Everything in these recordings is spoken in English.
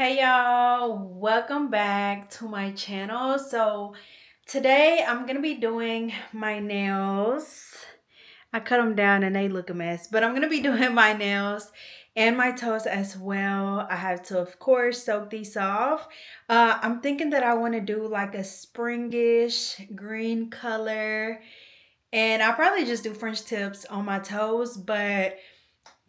Hey y'all, welcome back to my channel. So today I'm gonna be doing my nails. I cut them down and they look a mess, but I'm gonna be doing my nails and my toes as well. I have to, of course, soak these off. I'm thinking that I want to do like a springish green color, and I'll probably just do French tips on my toes, but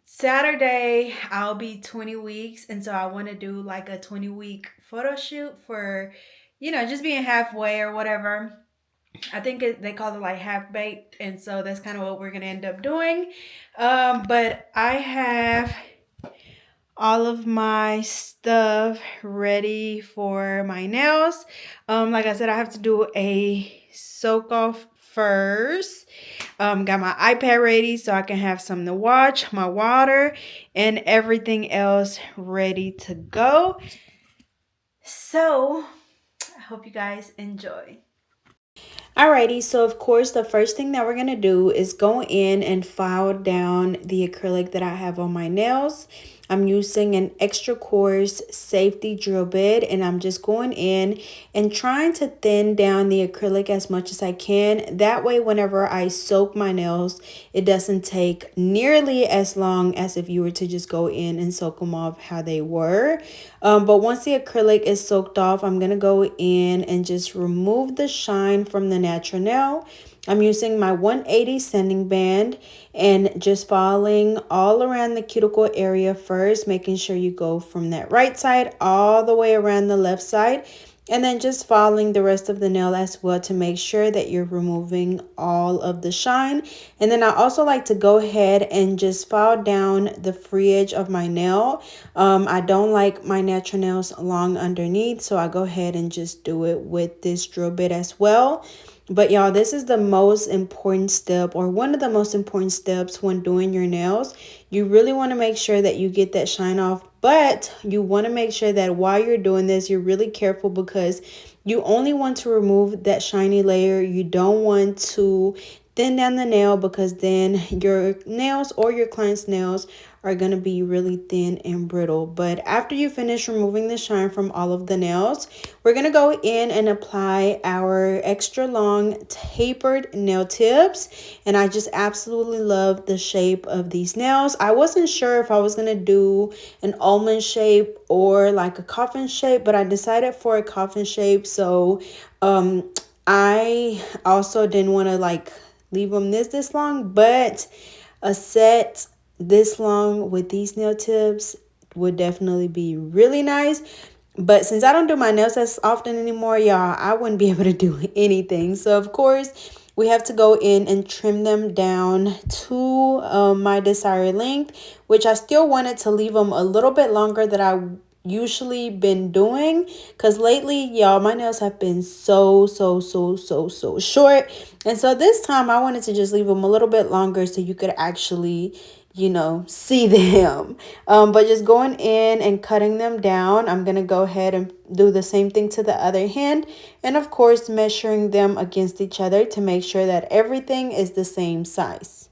Saturday, I'll be 20 weeks. And so I want to do like a 20-week photo shoot for, just being halfway or whatever. I think they call it like half baked. And so that's kind of what we're going to end up doing. But I have all of my stuff ready for my nails. Like I said, I have to do a soak off first. Got my iPad ready so I can have something to watch, my water, and everything else ready to go. So I hope you guys enjoy. Alrighty, so of course the first thing that we're gonna do is go in and file down the acrylic that I have on my nails. I'm using an extra coarse safety drill bit, and I'm just going in and trying to thin down the acrylic as much as I can. That way, whenever I soak my nails, it doesn't take nearly as long as if you were to just go in and soak them off how they were. But once the acrylic is soaked off, I'm gonna go in and just remove the shine from the natural nail. I'm using my 180 sanding band and just following all around the cuticle area first, making sure you go from that right side all the way around the left side. And then just following the rest of the nail as well to make sure that you're removing all of the shine. And then I also like to go ahead and just file down the free edge of my nail. I don't like my natural nails long underneath, so I go ahead and just do it with this drill bit as well. But y'all, this is the most important step, or one of the most important steps when doing your nails. You really want to make sure that you get that shine off, but you want to make sure that while you're doing this, you're really careful because you only want to remove that shiny layer. You don't want to thin down the nail because then your nails or your client's nails are going to be really thin and brittle. But after you finish removing the shine from all of the nails, we're going to go in and apply our extra long tapered nail tips. And I just absolutely love the shape of these nails. I wasn't sure if I was going to do an almond shape or like a coffin shape, but I decided for a coffin shape. So I also didn't want to like leave them this long, but a set this long with these nail tips would definitely be really nice. But since I don't do my nails as often anymore, y'all, I wouldn't be able to do anything. So of course we have to go in and trim them down to my desired length, which I still wanted to leave them a little bit longer than I usually been doing, because lately, y'all, my nails have been so short. And so this time I wanted to just leave them a little bit longer so you could actually see them. But just going in and cutting them down, I'm gonna go ahead and do the same thing to the other hand, and of course measuring them against each other to make sure that everything is the same size.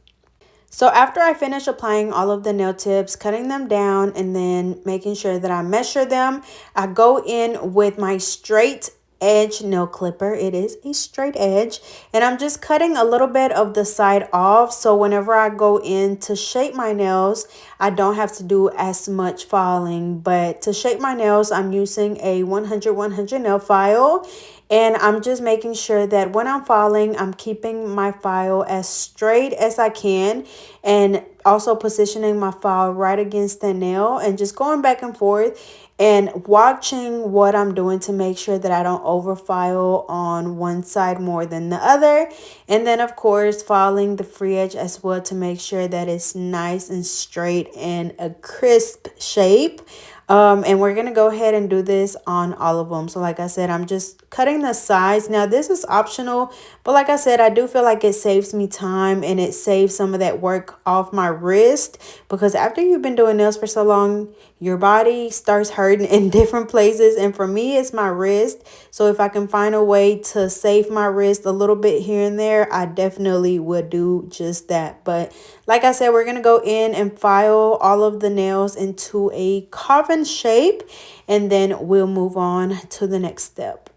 So after I finish applying all of the nail tips, cutting them down, and then making sure that I measure them, I go in with my straight edge nail clipper. It is a straight edge, and I'm just cutting a little bit of the side off, so whenever I go in to shape my nails, I don't have to do as much filing. But to shape my nails, I'm using a 100 nail file, and I'm just making sure that when I'm filing, I'm keeping my file as straight as I can, and also positioning my file right against the nail and just going back and forth and watching what I'm doing to make sure that I don't overfile on one side more than the other. And then of course filing the free edge as well to make sure that it's nice and straight and a crisp shape. And we're going to go ahead and do this on all of them. So like I said, I'm just cutting the sides. Now this is optional, but like I said, I do feel like it saves me time and it saves some of that work off my wrist, because after you've been doing nails for so long, your body starts hurting in different places. And for me, it's my wrist. So if I can find a way to save my wrist a little bit here and there, I definitely would do just that. But like I said, we're going to go in and file all of the nails into a carving shape, and then we'll move on to the next step.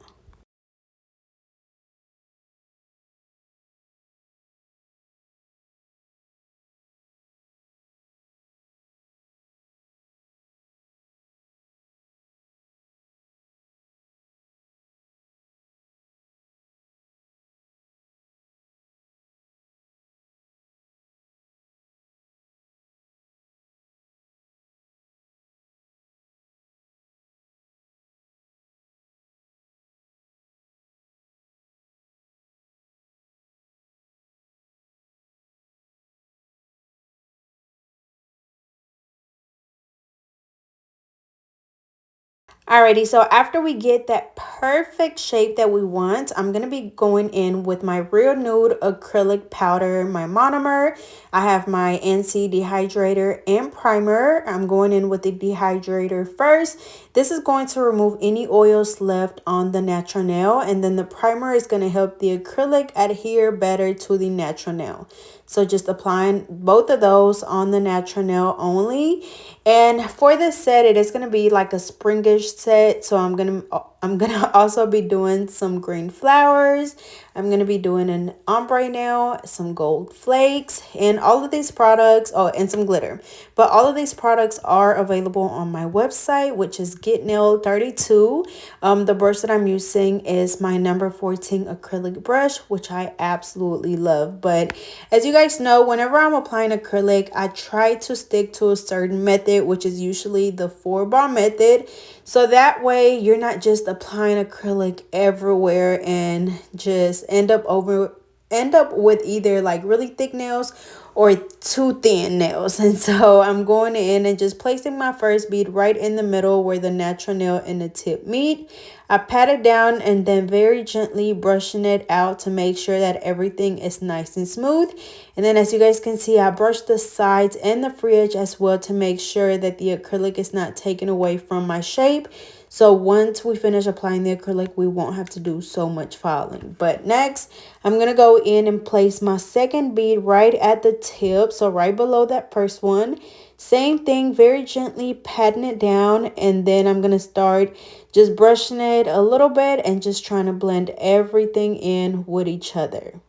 Alrighty, so after we get that perfect shape that we want, I'm going to be going in with my Real Nude acrylic powder, my monomer. I have my NC dehydrator and primer. I'm going in with the dehydrator first. This is going to remove any oils left on the natural nail, and then the primer is going to help the acrylic adhere better to the natural nail. So just applying both of those on the natural nail only. And for this set, it is going to be like a springish set. So I'm gonna also be doing some green flowers. I'm gonna be doing an ombre nail, some gold flakes, and all of these products, oh, and some glitter. But all of these products are available on my website, which is Get Nail 32. The brush that I'm using is my number 14 acrylic brush, which I absolutely love. But as you guys know, whenever I'm applying acrylic, I try to stick to a certain method, which is usually the 4-bar method. So that way you're not just applying acrylic everywhere and just end up with either like really thick nails or too thin nails. And so I'm going in and just placing my first bead right in the middle where the natural nail and the tip meet. I pat it down and then very gently brushing it out to make sure that everything is nice and smooth. And then as you guys can see, I brush the sides and the free edge as well to make sure that the acrylic is not taken away from my shape. So once we finish applying the acrylic, we won't have to do so much filing. But next, I'm going to go in and place my second bead right at the tip. So right below that first one. Same thing, very gently patting it down. And then I'm going to start just brushing it a little bit and just trying to blend everything in with each other.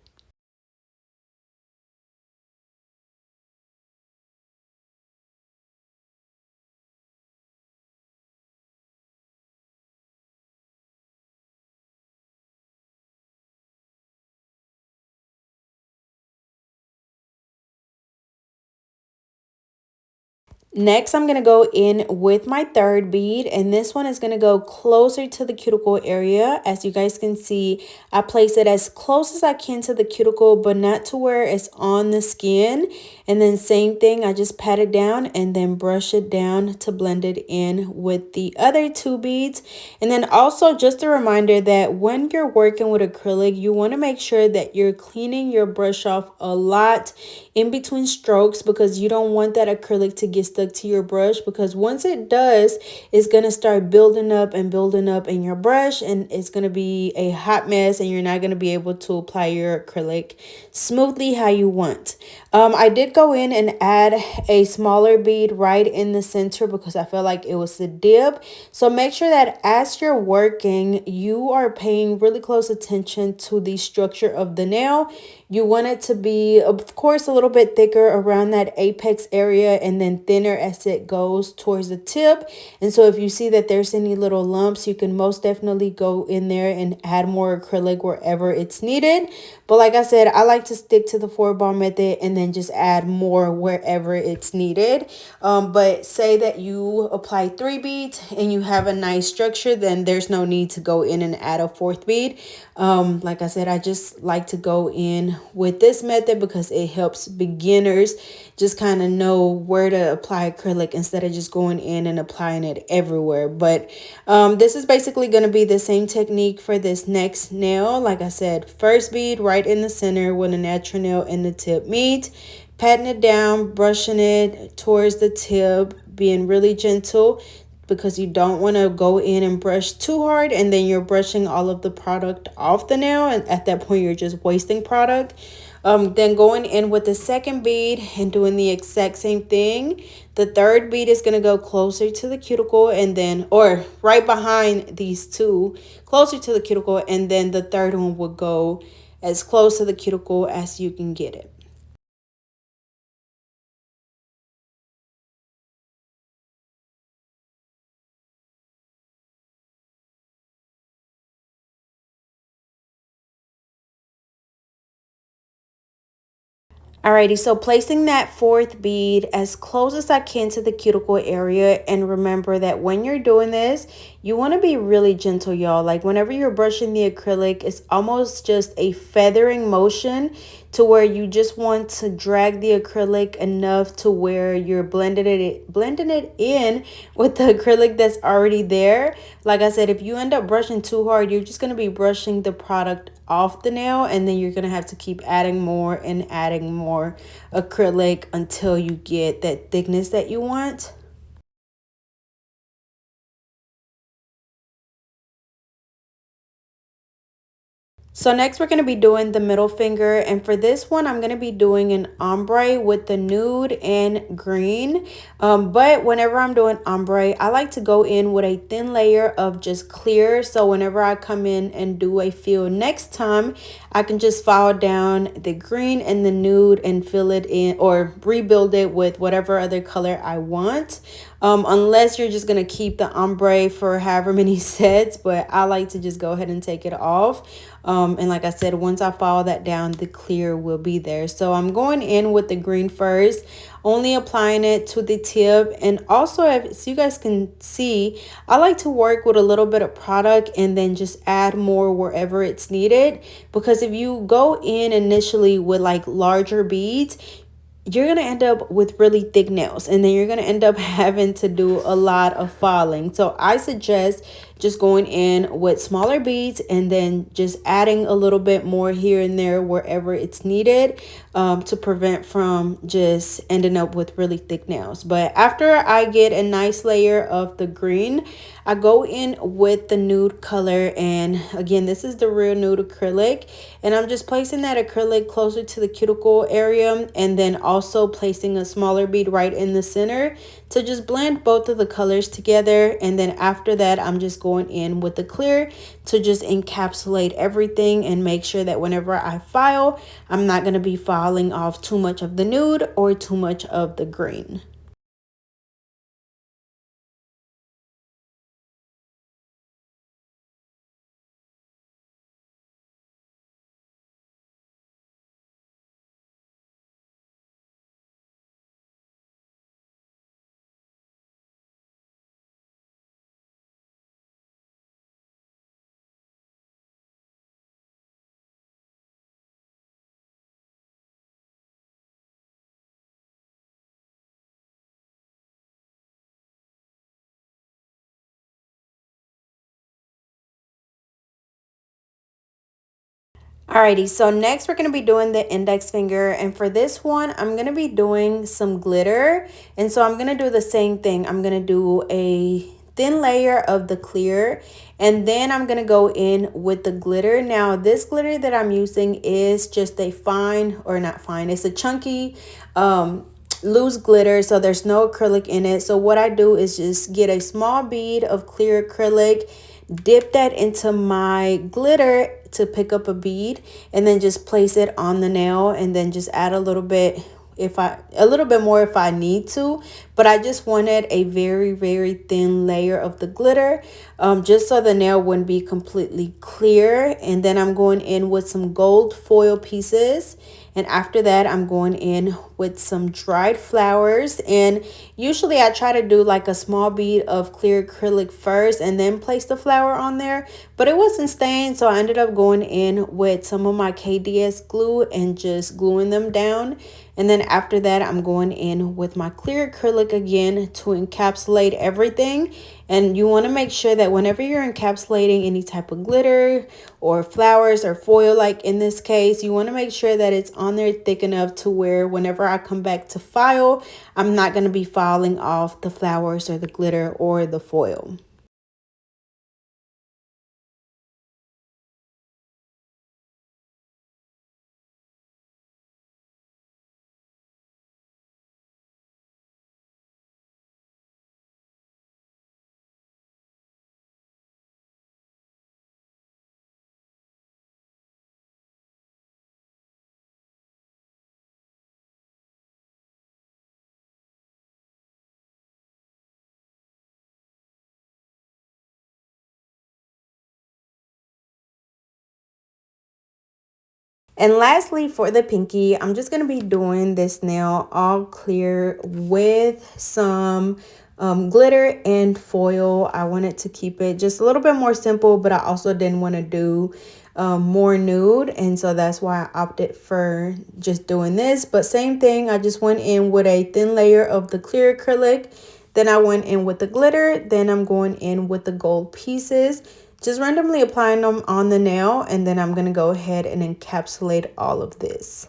Next, I'm going to go in with my third bead, and this one is going to go closer to the cuticle area. As you guys can see, I place it as close as I can to the cuticle, but not to where it's on the skin. And then same thing, I just pat it down and then brush it down to blend it in with the other two beads. And then also just a reminder that when you're working with acrylic, you want to make sure that you're cleaning your brush off a lot in between strokes, because you don't want that acrylic to get stuck to your brush, because once it does, it's going to start building up in your brush, and it's going to be a hot mess, and you're not going to be able to apply your acrylic smoothly how you want. I did go in and add a smaller bead right in the center because I felt like it was a dip. So make sure that as you're working, you are paying really close attention to the structure of the nail. You want it to be, of course, a little bit thicker around that apex area and then thinner as it goes towards the tip. And so if you see that there's any little lumps, you can most definitely go in there and add more acrylic wherever it's needed. But like I said, I like to stick to the 4-bar method and then just add more wherever it's needed. But say that you apply 3 beads and you have a nice structure, then there's no need to go in and add a 4th bead. Like I said, I just like to go in with this method because it helps beginners just kind of know where to apply acrylic instead of just going in and applying it everywhere. But this is basically going to be the same technique for this next nail. Like I said, first bead right in the center when the natural nail and the tip meet, patting it down, brushing it towards the tip, being really gentle because you don't want to go in and brush too hard and then you're brushing all of the product off the nail, and at that point you're just wasting product. Then going in with the second bead and doing the exact same thing. The third bead is going to go closer to the cuticle and then, or right behind these two, closer to the cuticle, and then the third one will go as close to the cuticle as you can get it. Alrighty, so placing that fourth bead as close as I can to the cuticle area, and remember that when you're doing this, you want to be really gentle, y'all. Like whenever you're brushing the acrylic, it's almost just a feathering motion to where you just want to drag the acrylic enough to where you're blending it in with the acrylic that's already there. Like I said, if you end up brushing too hard, you're just going to be brushing the product off the nail, and then you're going to have to keep adding more and adding more acrylic until you get that thickness that you want. So next we're going to be doing the middle finger, and for this one I'm going to be doing an ombre with the nude and green. But whenever I'm doing ombre, I like to go in with a thin layer of just clear, so whenever I come in and do a fill next time, I can just file down the green and the nude and fill it in or rebuild it with whatever other color I want. Unless you're just going to keep the ombre for however many sets, but I like to just go ahead and take it off. And like I said, once I file that down, the clear will be there. So I'm going in with the green first, only applying it to the tip. And also, as you guys can see, I like to work with a little bit of product and then just add more wherever it's needed. Because if you go in initially with like larger beads, you're going to end up with really thick nails, and then you're going to end up having to do a lot of filing. So I suggest just going in with smaller beads and then just adding a little bit more here and there wherever it's needed, to prevent from just ending up with really thick nails. But after I get a nice layer of the green, I go in with the nude color, and again, this is the real nude acrylic, and I'm just placing that acrylic closer to the cuticle area, and then also placing a smaller bead right in the center to just blend both of the colors together. And then after that, I'm just going in with the clear to just encapsulate everything and make sure that whenever I file, I'm not going to be filing off too much of the nude or too much of the green. Alrighty, so next we're going to be doing the index finger, and for this one I'm going to be doing some glitter. And so I'm going to do the same thing. I'm going to do a thin layer of the clear, and then I'm going to go in with the glitter. Now this glitter that I'm using is just a fine, or not fine, it's a chunky loose glitter, so there's no acrylic in it. So what I do is just get a small bead of clear acrylic, dip that into my glitter to pick up a bead, and then just place it on the nail, and then just add a little bit a little bit more if I need to. But I just wanted a very, very thin layer of the glitter, just so the nail wouldn't be completely clear. And then I'm going in with some gold foil pieces, and after that I'm going in with some dried flowers. And usually I try to do like a small bead of clear acrylic first and then place the flower on there, but it wasn't staying, so I ended up going in with some of my KDS glue and just gluing them down. And then after that, I'm going in with my clear acrylic again to encapsulate everything. And you want to make sure that whenever you're encapsulating any type of glitter or flowers or foil, like in this case, you want to make sure that it's on there thick enough to where whenever I come back to file, I'm not going to be filing off the flowers or the glitter or the foil. And lastly, for the pinky, I'm just going to be doing this nail all clear with some glitter and foil. I wanted to keep it just a little bit more simple, but I also didn't want to do more nude. And so that's why I opted for just doing this. But same thing, I just went in with a thin layer of the clear acrylic. Then I went in with the glitter. Then I'm going in with the gold pieces. Just randomly applying them on the nail, and then I'm going to go ahead and encapsulate all of this.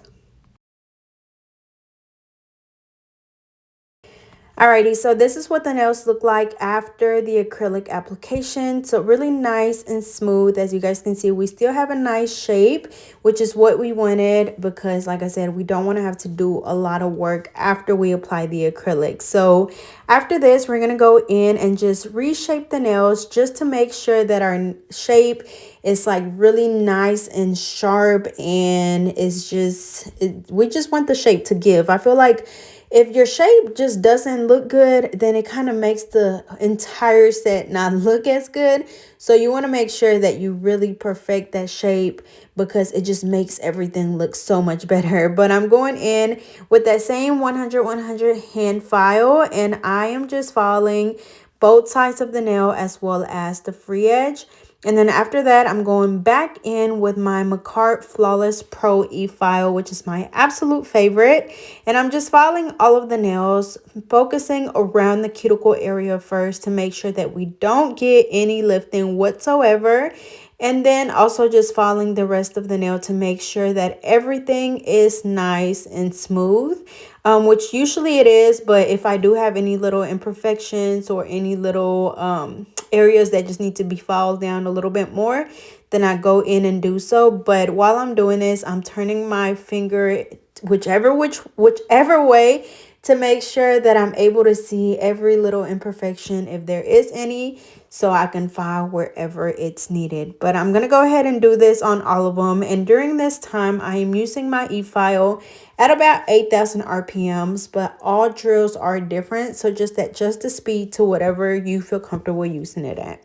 Alrighty, so this is what the nails look like after the acrylic application. So really nice and smooth. As you guys can see, we still have a nice shape, which is what we wanted because like I said, we don't want to have to do a lot of work after we apply the acrylic. So after this, we're going to go in and just reshape the nails just to make sure that our shape is like really nice and sharp, and it's just, we just want the shape to give. I feel like if your shape just doesn't look good, then it kind of makes the entire set not look as good. So you want to make sure that you really perfect that shape because it just makes everything look so much better. But I'm going in with that same 100 hand file, and I am just filing both sides of the nail as well as the free edge. And then after that, I'm going back in with my Macart Flawless Pro E-File, which is my absolute favorite. And I'm just filing all of the nails, focusing around the cuticle area first to make sure that we don't get any lifting whatsoever. And then also just filing the rest of the nail to make sure that everything is nice and smooth, which usually it is. But if I do have any little imperfections or any little areas that just need to be filed down a little bit more, then I go in and do so. But while I'm doing this, I'm turning my finger whichever way to make sure that I'm able to see every little imperfection if there is any, so I can file wherever it's needed. But I'm going to go ahead and do this on all of them. And during this time, I am using my e-file at about 8,000 RPMs, but all drills are different. So just adjust the speed to whatever you feel comfortable using it at.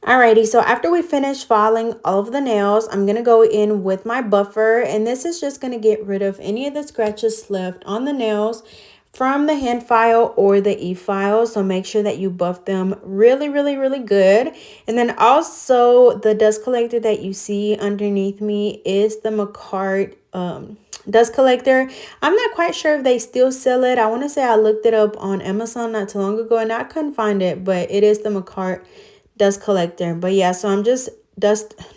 Alrighty, so after we finish filing all of the nails, I'm going to go in with my buffer, and this is just going to get rid of any of the scratches left on the nails from the hand file or the e-file. So make sure that you buff them really, really, really good. And then also the dust collector that you see underneath me is the McCart dust collector. I'm not quite sure if they still sell it. I want to say I looked it up on Amazon not too long ago and I couldn't find it, but it is the McCart dust collector. But yeah, so I'm just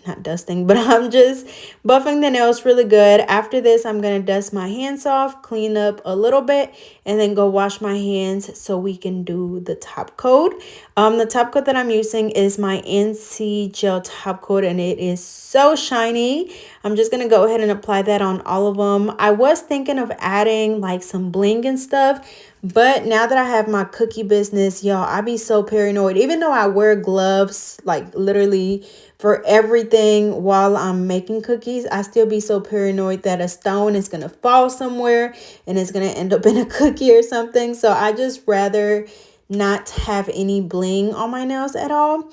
not dusting, but I'm just buffing the nails really good. After this, I'm going to dust my hands off, clean up a little bit, and then go wash my hands so we can do the top coat. The top coat that I'm using is my NC gel top coat, and it is so shiny. I'm just going to go ahead and apply that on all of them. I was thinking of adding like some bling and stuff, but now that I have my cookie business, y'all, I be so paranoid. Even though I wear gloves, like literally for everything while I'm making cookies, I still be so paranoid that a stone is going to fall somewhere and it's going to end up in a cookie or something. So I just rather not have any bling on my nails at all.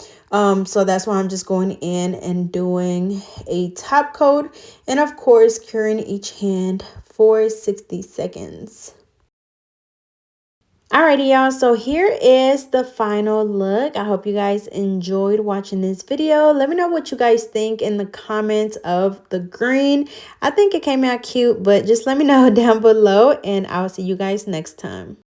So that's why I'm just going in and doing a top coat and of course curing each hand for 60 seconds. Alrighty, y'all, so here is the final look. I hope you guys enjoyed watching this video. Let me know what you guys think in the comments of the green. I think it came out cute, but just let me know down below and I'll see you guys next time.